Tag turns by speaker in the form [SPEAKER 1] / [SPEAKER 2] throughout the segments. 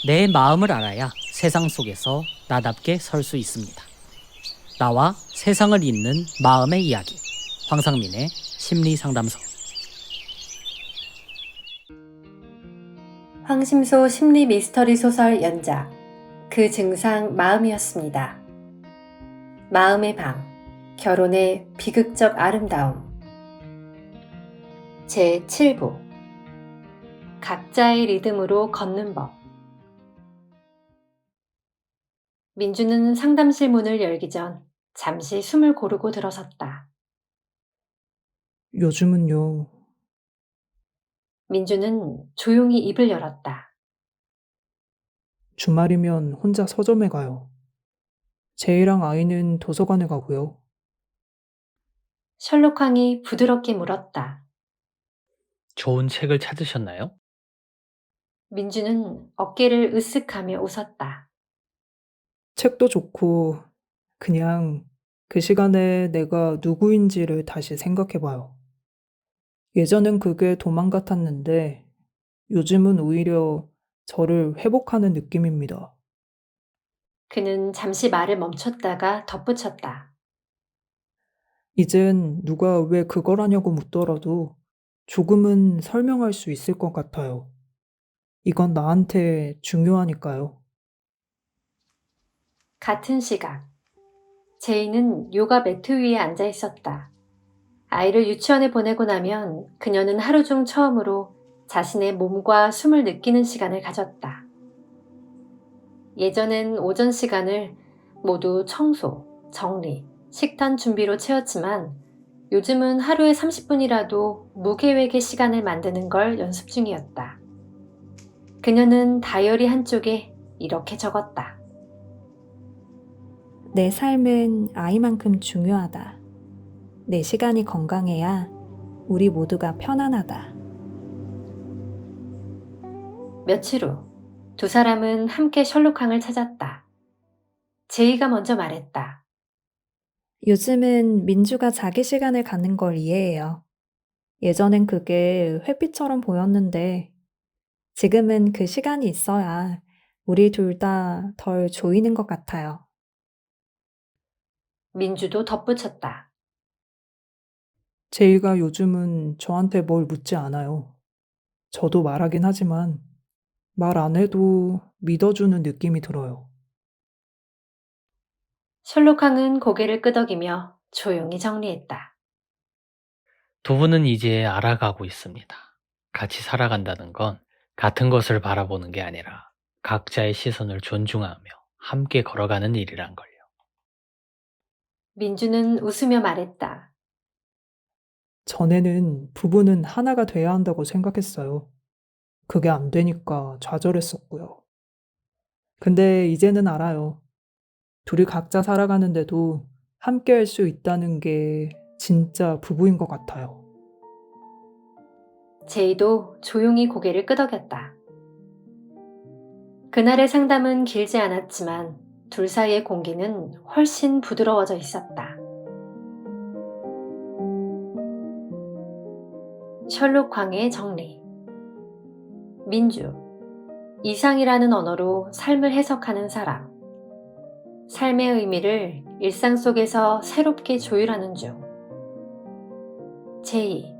[SPEAKER 1] 내 마음을 알아야 세상 속에서 나답게 설 수 있습니다. 나와 세상을 잇는 마음의 이야기. 황상민의 심리상담소.
[SPEAKER 2] 황심소 심리 미스터리 소설 연작 그 증상 마음이었습니다. 마음의 방, 결혼의 비극적 아름다움. 제7부 각자의 리듬으로 걷는 법. 민주는 상담실 문을 열기 전 잠시 숨을 고르고 들어섰다.
[SPEAKER 3] 요즘은요,
[SPEAKER 2] 민주는 조용히 입을 열었다.
[SPEAKER 3] 주말이면 혼자 서점에 가요. 제이랑 아이는 도서관에 가고요.
[SPEAKER 2] 셜록항이 부드럽게 물었다.
[SPEAKER 1] 좋은 책을 찾으셨나요?
[SPEAKER 2] 민주는 어깨를 으쓱하며 웃었다.
[SPEAKER 3] 책도 좋고, 그냥 그 시간에 내가 누구인지를 다시 생각해 봐요. 예전엔 그게 도망 같았는데, 요즘은 오히려 저를 회복하는 느낌입니다.
[SPEAKER 2] 그는 잠시 말을 멈췄다가 덧붙였다.
[SPEAKER 3] 이젠 누가 왜 그걸 하냐고 묻더라도 조금은 설명할 수 있을 것 같아요. 이건 나한테 중요하니까요.
[SPEAKER 2] 같은 시각, 제이는 요가 매트 위에 앉아 있었다. 아이를 유치원에 보내고 나면 그녀는 하루 중 처음으로 자신의 몸과 숨을 느끼는 시간을 가졌다. 예전엔 오전 시간을 모두 청소, 정리, 식단 준비로 채웠지만 요즘은 하루에 30분이라도 무계획의 시간을 만드는 걸 연습 중이었다. 그녀는 다이어리 한쪽에 이렇게 적었다.
[SPEAKER 4] 내 삶은 아이만큼 중요하다. 내 시간이 건강해야 우리 모두가 편안하다.
[SPEAKER 2] 며칠 후 두 사람은 함께 셜록항을 찾았다. 제이가 먼저 말했다.
[SPEAKER 4] 요즘은 민주가 자기 시간을 갖는 걸 이해해요. 예전엔 그게 회피처럼 보였는데 지금은 그 시간이 있어야 우리 둘 다 덜 조이는 것 같아요.
[SPEAKER 2] 민주도 덧붙였다.
[SPEAKER 3] 제이가 요즘은 저한테 뭘 묻지 않아요. 저도 말하긴 하지만 말 안 해도 믿어주는 느낌이 들어요.
[SPEAKER 2] 셜록항은 고개를 끄덕이며 조용히 정리했다.
[SPEAKER 1] 두 분은 이제 알아가고 있습니다. 같이 살아간다는 건 같은 것을 바라보는 게 아니라 각자의 시선을 존중하며 함께 걸어가는 일이란 걸요.
[SPEAKER 2] 민주는 웃으며 말했다.
[SPEAKER 3] 전에는 부부는 하나가 돼야 한다고 생각했어요. 그게 안 되니까 좌절했었고요. 근데 이제는 알아요. 둘이 각자 살아가는데도 함께 할 수 있다는 게 진짜 부부인 것 같아요.
[SPEAKER 2] 제이도 조용히 고개를 끄덕였다. 그날의 상담은 길지 않았지만 둘 사이의 공기는 훨씬 부드러워져 있었다. 셜록항의 정리. 민주. 이상이라는 언어로 삶을 해석하는 사람. 삶의 의미를 일상 속에서 새롭게 조율하는 중. 제이.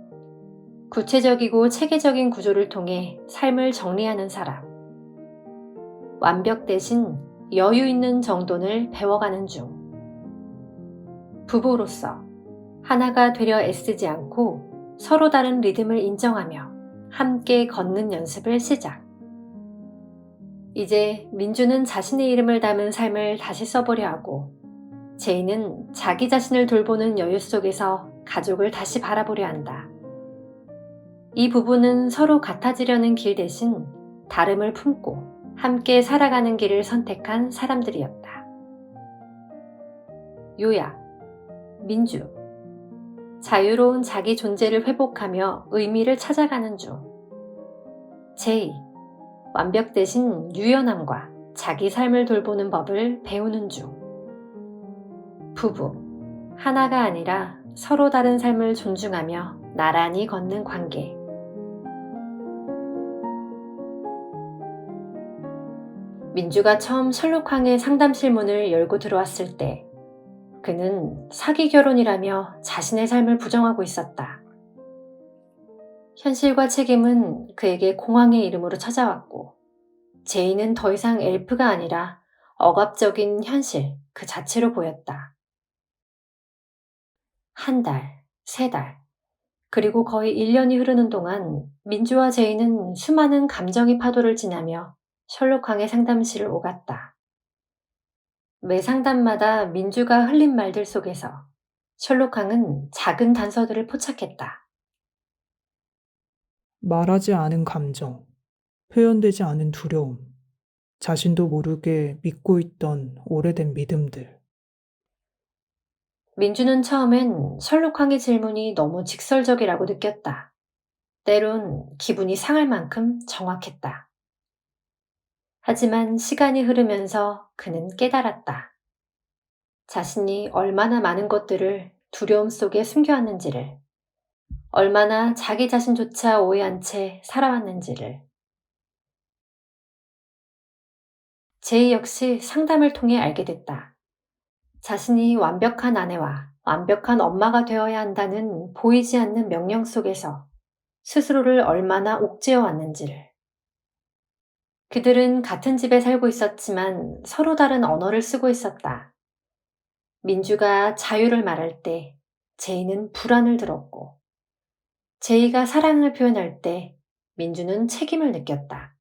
[SPEAKER 2] 구체적이고 체계적인 구조를 통해 삶을 정리하는 사람. 완벽 대신 여유 있는 정돈을 배워가는 중. 부부로서 하나가 되려 애쓰지 않고 서로 다른 리듬을 인정하며 함께 걷는 연습을 시작. 이제 민주는 자신의 이름을 담은 삶을 다시 써보려 하고 제이는 자기 자신을 돌보는 여유 속에서 가족을 다시 바라보려 한다. 이 부부는 서로 같아지려는 길 대신 다름을 품고 함께 살아가는 길을 선택한 사람들이었다. 요약. 민주. 자유로운 자기 존재를 회복하며 의미를 찾아가는 중. 제이. 완벽 대신 유연함과 자기 삶을 돌보는 법을 배우는 중. 부부. 하나가 아니라 서로 다른 삶을 존중하며 나란히 걷는 관계. 민주가 처음 셜록항의 상담실 문을 열고 들어왔을 때 그는 사기 결혼이라며 자신의 삶을 부정하고 있었다. 현실과 책임은 그에게 공황의 이름으로 찾아왔고 제이는 더 이상 엘프가 아니라 억압적인 현실 그 자체로 보였다. 한 달, 세 달, 그리고 거의 1년이 흐르는 동안 민주와 제이는 수많은 감정의 파도를 지나며 셜록항의 상담실을 오갔다. 매 상담마다 민주가 흘린 말들 속에서 셜록항은 작은 단서들을 포착했다.
[SPEAKER 3] 말하지 않은 감정, 표현되지 않은 두려움, 자신도 모르게 믿고 있던 오래된 믿음들.
[SPEAKER 2] 민주는 처음엔 셜록항의 질문이 너무 직설적이라고 느꼈다. 때론 기분이 상할 만큼 정확했다. 하지만 시간이 흐르면서 그는 깨달았다. 자신이 얼마나 많은 것들을 두려움 속에 숨겨왔는지를, 얼마나 자기 자신조차 오해한 채 살아왔는지를. 제이 역시 상담을 통해 알게 됐다. 자신이 완벽한 아내와 완벽한 엄마가 되어야 한다는 보이지 않는 명령 속에서 스스로를 얼마나 옥죄어 왔는지를. 그들은 같은 집에 살고 있었지만 서로 다른 언어를 쓰고 있었다. 민주가 자유를 말할 때 제이는 불안을 들었고, 제이가 사랑을 표현할 때 민주는 책임을 느꼈다.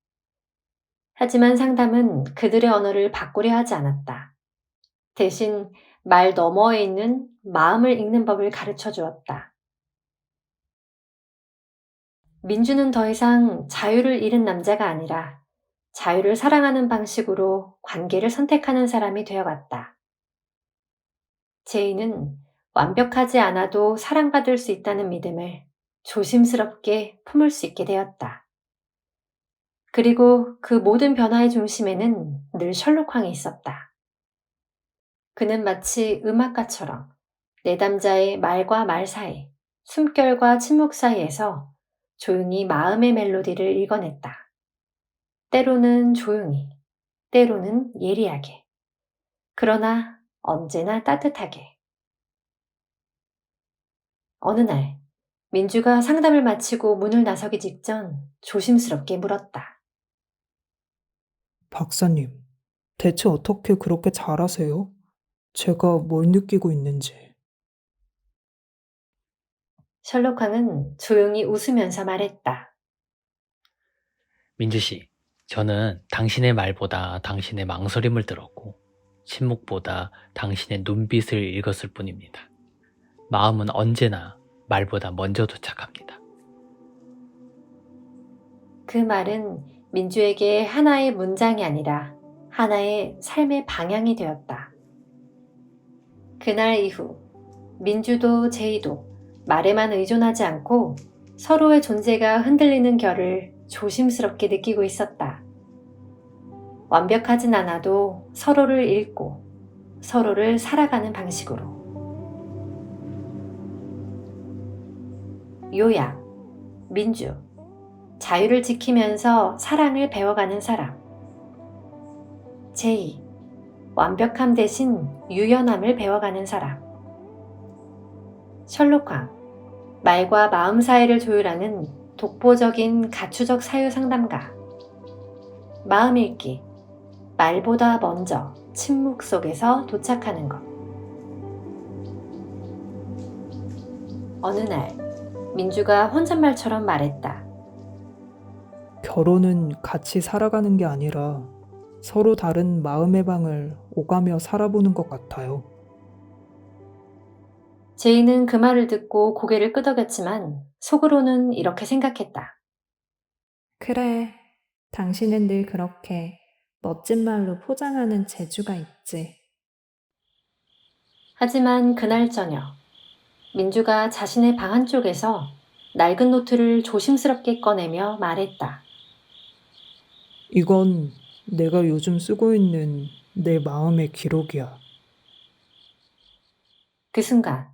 [SPEAKER 2] 하지만 상담은 그들의 언어를 바꾸려 하지 않았다. 대신 말 너머에 있는 마음을 읽는 법을 가르쳐 주었다. 민주는 더 이상 자유를 잃은 남자가 아니라 자유를 사랑하는 방식으로 관계를 선택하는 사람이 되어갔다. 제이는 완벽하지 않아도 사랑받을 수 있다는 믿음을 조심스럽게 품을 수 있게 되었다. 그리고 그 모든 변화의 중심에는 늘 셜록항이 있었다. 그는 마치 음악가처럼 내담자의 말과 말 사이, 숨결과 침묵 사이에서 조용히 마음의 멜로디를 읽어냈다. 때로는 조용히, 때로는 예리하게, 그러나 언제나 따뜻하게. 어느 날, 민주가 상담을 마치고 문을 나서기 직전 조심스럽게 물었다.
[SPEAKER 3] 박사님, 대체 어떻게 그렇게 잘하세요? 제가 뭘 느끼고 있는지.
[SPEAKER 2] 셜록항은 조용히 웃으면서 말했다.
[SPEAKER 1] 민주 씨, 저는 당신의 말보다 당신의 망설임을 들었고, 침묵보다 당신의 눈빛을 읽었을 뿐입니다. 마음은 언제나 말보다 먼저 도착합니다.
[SPEAKER 2] 그 말은 민주에게 하나의 문장이 아니라 하나의 삶의 방향이 되었다. 그날 이후 민주도 제이도 말에만 의존하지 않고 서로의 존재가 흔들리는 결을 조심스럽게 느끼고 있었다. 완벽하진 않아도 서로를 읽고 서로를 살아가는 방식으로. 요약, 민주, 자유를 지키면서 사랑을 배워가는 사람. 제이, 완벽함 대신 유연함을 배워가는 사람. 셜록항, 말과 마음 사이를 조율하는 독보적인 가추적 사유 상담가. 마음 읽기, 말보다 먼저 침묵 속에서 도착하는 것. 어느 날, 민주가 혼잣말처럼 말했다.
[SPEAKER 3] 결혼은 같이 살아가는 게 아니라 서로 다른 마음의 방을 오가며 살아보는 것 같아요.
[SPEAKER 2] 제이는 그 말을 듣고 고개를 끄덕였지만 속으로는 이렇게 생각했다.
[SPEAKER 4] 그래, 당신은 늘 그렇게 멋진 말로 포장하는 재주가 있지.
[SPEAKER 2] 하지만 그날 저녁, 민주가 자신의 방 한쪽에서 낡은 노트를 조심스럽게 꺼내며 말했다.
[SPEAKER 3] 이건 내가 요즘 쓰고 있는 내 마음의 기록이야.
[SPEAKER 2] 그 순간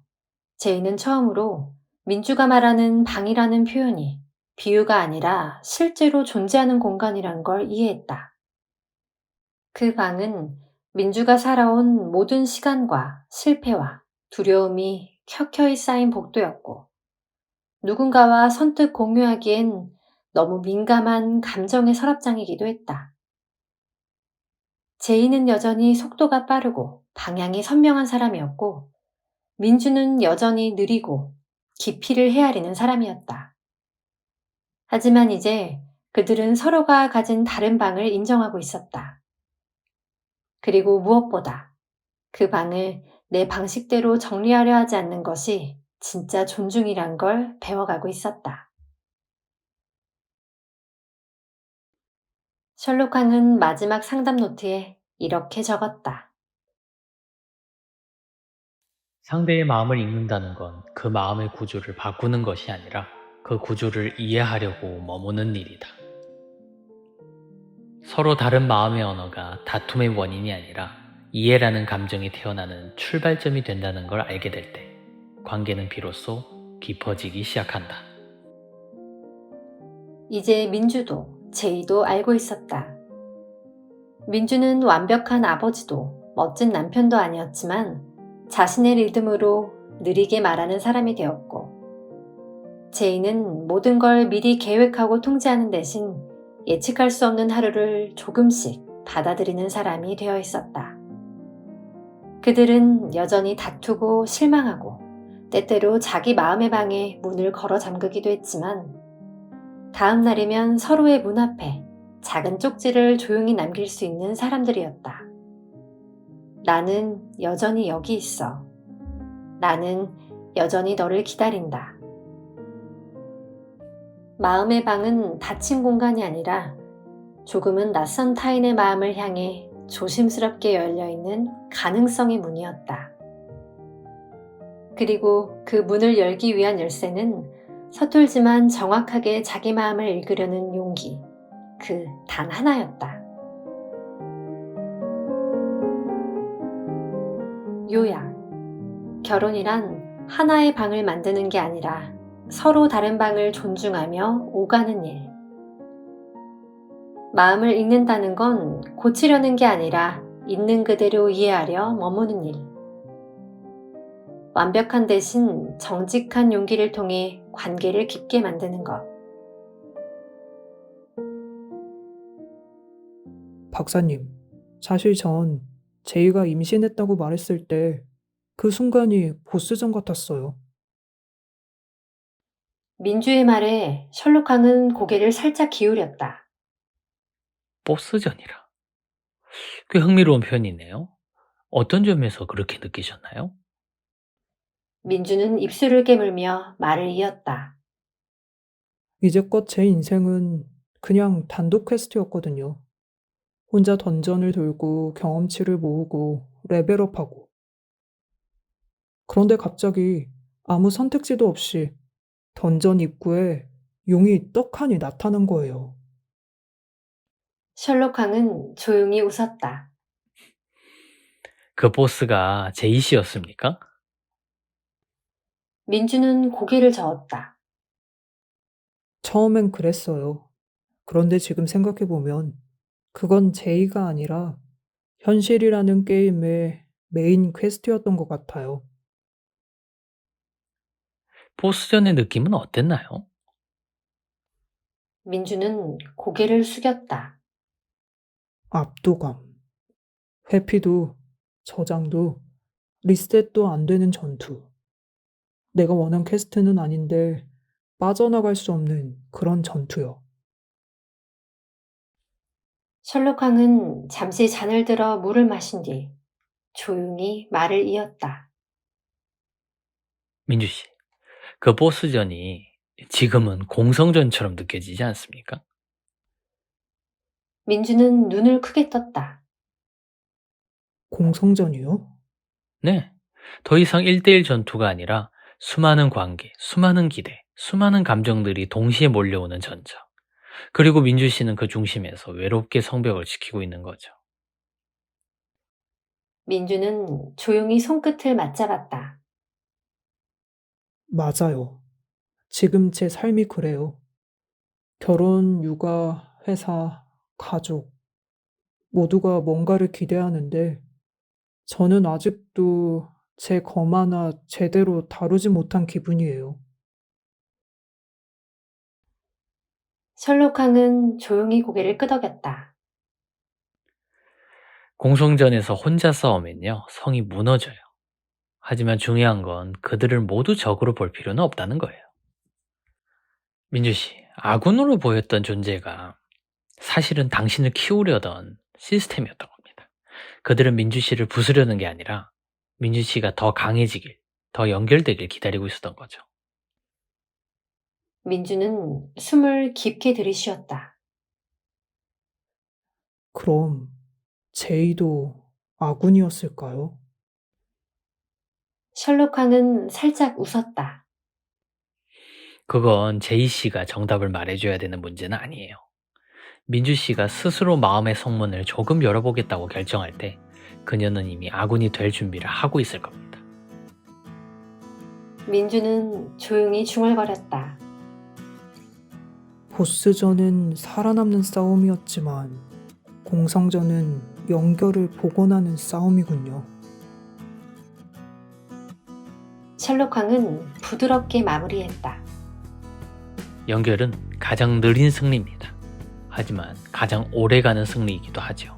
[SPEAKER 2] 제이는 처음으로 민주가 말하는 방이라는 표현이 비유가 아니라 실제로 존재하는 공간이란 걸 이해했다. 그 방은 민주가 살아온 모든 시간과 실패와 두려움이 켜켜이 쌓인 복도였고, 누군가와 선뜻 공유하기엔 너무 민감한 감정의 서랍장이기도 했다. 제이는 여전히 속도가 빠르고 방향이 선명한 사람이었고, 민주는 여전히 느리고 깊이를 헤아리는 사람이었다. 하지만 이제 그들은 서로가 가진 다른 방을 인정하고 있었다. 그리고 무엇보다 그 방을 내 방식대로 정리하려 하지 않는 것이 진짜 존중이란 걸 배워가고 있었다. 셜록항은 마지막 상담 노트에 이렇게 적었다.
[SPEAKER 1] 상대의 마음을 읽는다는 건 그 마음의 구조를 바꾸는 것이 아니라 그 구조를 이해하려고 머무는 일이다. 서로 다른 마음의 언어가 다툼의 원인이 아니라 이해라는 감정이 태어나는 출발점이 된다는 걸 알게 될 때, 관계는 비로소 깊어지기 시작한다.
[SPEAKER 2] 이제 민주도 제이도 알고 있었다. 민주는 완벽한 아버지도 멋진 남편도 아니었지만 자신의 리듬으로 느리게 말하는 사람이 되었고, 제이는 모든 걸 미리 계획하고 통제하는 대신 예측할 수 없는 하루를 조금씩 받아들이는 사람이 되어 있었다. 그들은 여전히 다투고 실망하고 때때로 자기 마음의 방에 문을 걸어 잠그기도 했지만, 다음 날이면 서로의 문 앞에 작은 쪽지를 조용히 남길 수 있는 사람들이었다. 나는 여전히 여기 있어. 나는 여전히 너를 기다린다. 마음의 방은 닫힌 공간이 아니라 조금은 낯선 타인의 마음을 향해 조심스럽게 열려있는 가능성의 문이었다. 그리고 그 문을 열기 위한 열쇠는 서툴지만 정확하게 자기 마음을 읽으려는 용기, 그 단 하나였다. 요약. 결혼이란 하나의 방을 만드는 게 아니라 서로 다른 방을 존중하며 오가는 일. 마음을 읽는다는 건 고치려는 게 아니라 있는 그대로 이해하려 머무는 일. 완벽한 대신 정직한 용기를 통해 관계를 깊게 만드는 것.
[SPEAKER 3] 박사님, 사실 전 제이가 임신했다고 말했을 때 그 순간이 보스전 같았어요.
[SPEAKER 2] 민주의 말에 셜록항은 고개를 살짝 기울였다.
[SPEAKER 1] 보스전이라. 꽤 흥미로운 표현이네요. 어떤 점에서 그렇게 느끼셨나요?
[SPEAKER 2] 민주는 입술을 깨물며 말을 이었다.
[SPEAKER 3] 이제껏 제 인생은 그냥 단독 퀘스트였거든요. 혼자 던전을 돌고 경험치를 모으고 레벨업하고. 그런데 갑자기 아무 선택지도 없이 던전 입구에 용이 떡하니 나타난 거예요.
[SPEAKER 2] 셜록항은 조용히 웃었다.
[SPEAKER 1] 그 보스가 제이 씨였습니까?
[SPEAKER 2] 민주는 고개를 저었다.
[SPEAKER 3] 처음엔 그랬어요. 그런데 지금 생각해보면 그건 제이가 아니라 현실이라는 게임의 메인 퀘스트였던 것 같아요.
[SPEAKER 1] 보스전의 느낌은 어땠나요?
[SPEAKER 2] 민주는 고개를 숙였다.
[SPEAKER 3] 압도감, 회피도, 저장도, 리셋도 안 되는 전투. 내가 원한 퀘스트는 아닌데 빠져나갈 수 없는 그런 전투요.
[SPEAKER 2] 셜록항은 잠시 잔을 들어 물을 마신 뒤 조용히 말을 이었다.
[SPEAKER 1] 민주 씨, 그 보스전이 지금은 공성전처럼 느껴지지 않습니까?
[SPEAKER 2] 민주는 눈을 크게 떴다.
[SPEAKER 3] 공성전이요?
[SPEAKER 1] 네. 더 이상 1대1 전투가 아니라 수많은 관계, 수많은 기대, 수많은 감정들이 동시에 몰려오는 전장. 그리고 민주 씨는 그 중심에서 외롭게 성벽을 지키고 있는 거죠.
[SPEAKER 2] 민주는 조용히 손끝을 맞잡았다.
[SPEAKER 3] 맞아요. 지금 제 삶이 그래요. 결혼, 육아, 회사, 가족. 모두가 뭔가를 기대하는데 저는 아직도 제 검 하나 제대로 다루지 못한 기분이에요.
[SPEAKER 2] 셜록항은 조용히 고개를 끄덕였다.
[SPEAKER 1] 공성전에서 혼자 싸우면요, 성이 무너져요. 하지만 중요한 건 그들을 모두 적으로 볼 필요는 없다는 거예요. 민주 씨, 아군으로 보였던 존재가 사실은 당신을 키우려던 시스템이었던 겁니다. 그들은 민주 씨를 부수려는 게 아니라 민주 씨가 더 강해지길, 더 연결되길 기다리고 있었던 거죠.
[SPEAKER 2] 민주는 숨을 깊게 들이쉬었다.
[SPEAKER 3] 그럼 제이도 아군이었을까요?
[SPEAKER 2] 셜록항은 살짝 웃었다.
[SPEAKER 1] 그건 제이 씨가 정답을 말해줘야 되는 문제는 아니에요. 민주 씨가 스스로 마음의 성문을 조금 열어보겠다고 결정할 때 그녀는 이미 아군이 될 준비를 하고 있을 겁니다.
[SPEAKER 2] 민주는 조용히 중얼거렸다.
[SPEAKER 3] 보스전은 살아남는 싸움이었지만 공성전은 연결을 복원하는 싸움이군요.
[SPEAKER 2] 셜록항은 부드럽게 마무리했다.
[SPEAKER 1] 연결은 가장 느린 승리입니다. 하지만 가장 오래가는 승리이기도 하죠.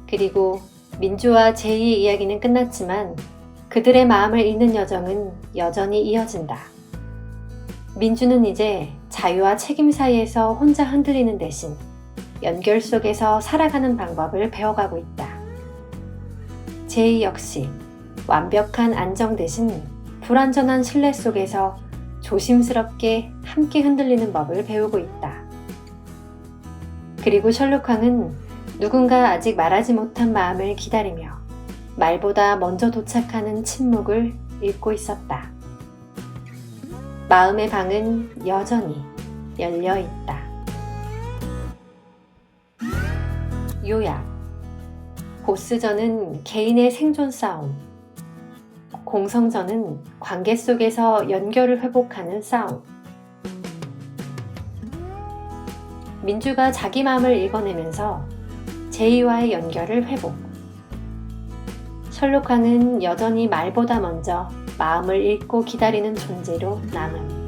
[SPEAKER 2] 그리고 민주와 제이의 이야기는 끝났지만 그들의 마음을 잇는 여정은 여전히 이어진다. 민주는 이제 자유와 책임 사이에서 혼자 흔들리는 대신 연결 속에서 살아가는 방법을 배워가고 있다. 제이 역시 완벽한 안정 대신 불완전한 신뢰 속에서 조심스럽게 함께 흔들리는 법을 배우고 있다. 그리고 셜록항은 누군가 아직 말하지 못한 마음을 기다리며 말보다 먼저 도착하는 침묵을 읽고 있었다. 마음의 방은 여전히 열려 있다. 요약. 보스전은 개인의 생존 싸움. 공성전은 관계 속에서 연결을 회복하는 싸움. 민주가 자기 마음을 읽어내면서 제이와의 연결을 회복. 셜록항은 여전히 말보다 먼저 마음을 읽고 기다리는 존재로 남음.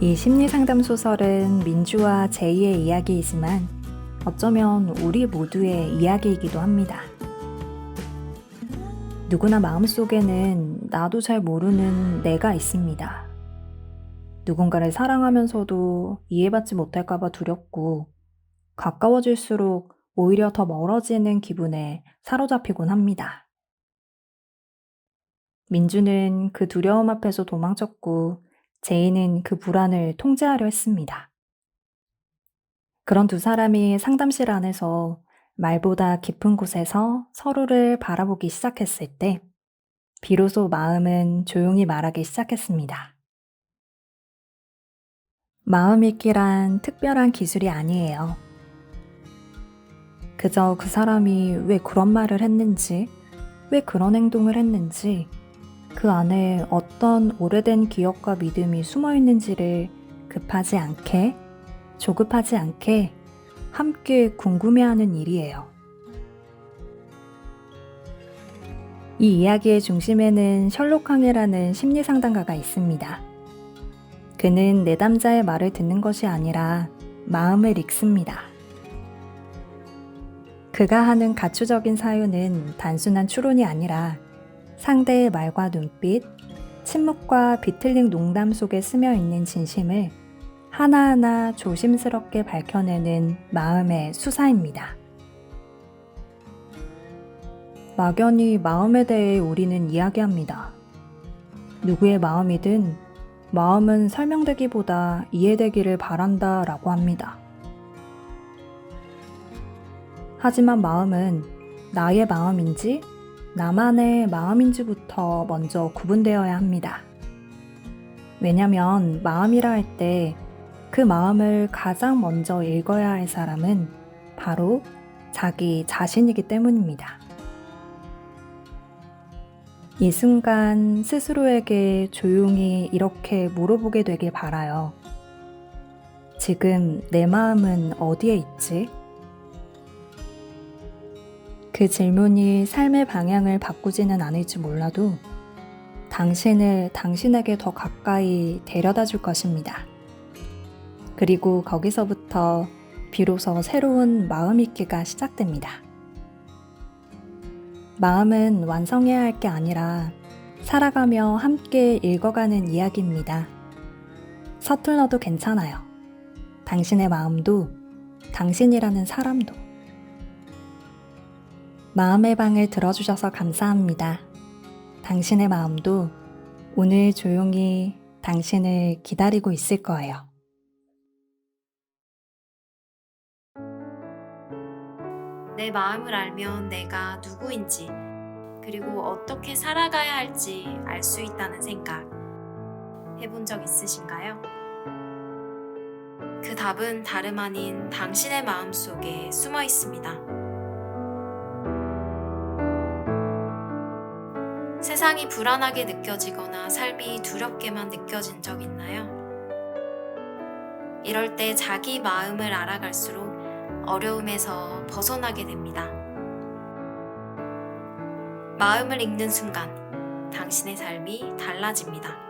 [SPEAKER 4] 이 심리상담 소설은 민주와 제이의 이야기이지만 어쩌면 우리 모두의 이야기이기도 합니다. 누구나 마음속에는 나도 잘 모르는 내가 있습니다. 누군가를 사랑하면서도 이해받지 못할까봐 두렵고 가까워질수록 오히려 더 멀어지는 기분에 사로잡히곤 합니다. 민주는 그 두려움 앞에서 도망쳤고 제이는 그 불안을 통제하려 했습니다. 그런 두 사람이 상담실 안에서 말보다 깊은 곳에서 서로를 바라보기 시작했을 때 비로소 마음은 조용히 말하기 시작했습니다. 마음 읽기란 특별한 기술이 아니에요. 그저 그 사람이 왜 그런 말을 했는지, 왜 그런 행동을 했는지, 그 안에 어떤 오래된 기억과 믿음이 숨어 있는지를 급하지 않게, 조급하지 않게 함께 궁금해하는 일이에요. 이 이야기의 중심에는 셜록항이라는 심리상담가가 있습니다. 그는 내담자의 말을 듣는 것이 아니라 마음을 읽습니다. 그가 하는 가추적인 사유는 단순한 추론이 아니라 상대의 말과 눈빛, 침묵과 비틀린 농담 속에 스며 있는 진심을 하나하나 조심스럽게 밝혀내는 마음의 수사입니다. 막연히 마음에 대해 우리는 이야기합니다. 누구의 마음이든 마음은 설명되기보다 이해되기를 바란다 라고 합니다. 하지만 마음은 나의 마음인지 나만의 마음인지부터 먼저 구분되어야 합니다. 왜냐면 마음이라 할 때 그 마음을 가장 먼저 읽어야 할 사람은 바로 자기 자신이기 때문입니다. 이 순간 스스로에게 조용히 이렇게 물어보게 되길 바라요. 지금 내 마음은 어디에 있지? 그 질문이 삶의 방향을 바꾸지는 않을지 몰라도 당신을 당신에게 더 가까이 데려다 줄 것입니다. 그리고 거기서부터 비로소 새로운 마음 읽기가 시작됩니다. 마음은 완성해야 할 게 아니라 살아가며 함께 읽어가는 이야기입니다. 서툴러도 괜찮아요. 당신의 마음도, 당신이라는 사람도. 마음의 방을 들어주셔서 감사합니다. 당신의 마음도 오늘 조용히 당신을 기다리고 있을 거예요.
[SPEAKER 5] 내 마음을 알면 내가 누구인지, 그리고 어떻게 살아가야 할지 알 수 있다는 생각 해본 적 있으신가요? 그 답은 다름 아닌 당신의 마음 속에 숨어 있습니다. 세상이 불안하게 느껴지거나 삶이 두렵게만 느껴진 적 있나요? 이럴 때 자기 마음을 알아갈수록 어려움에서 벗어나게 됩니다. 마음을 읽는 순간 당신의 삶이 달라집니다.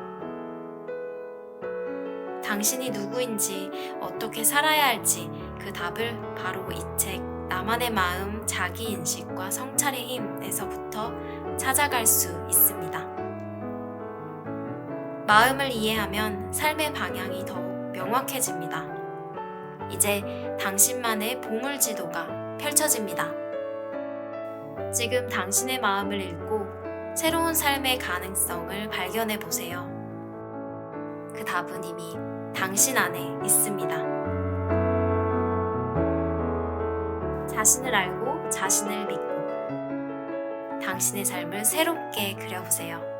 [SPEAKER 5] 당신이 누구인지, 어떻게 살아야 할지 그 답을 바로 이 책 나만의 마음 자기인식과 성찰의 힘에서부터 찾아갈 수 있습니다. 마음을 이해하면 삶의 방향이 더욱 명확해집니다. 이제 당신만의 보물지도가 펼쳐집니다. 지금 당신의 마음을 읽고 새로운 삶의 가능성을 발견해 보세요. 그 답은 이미 당신 안에 있습니다. 자신을 알고 자신을 믿고 당신의 삶을 새롭게 그려보세요.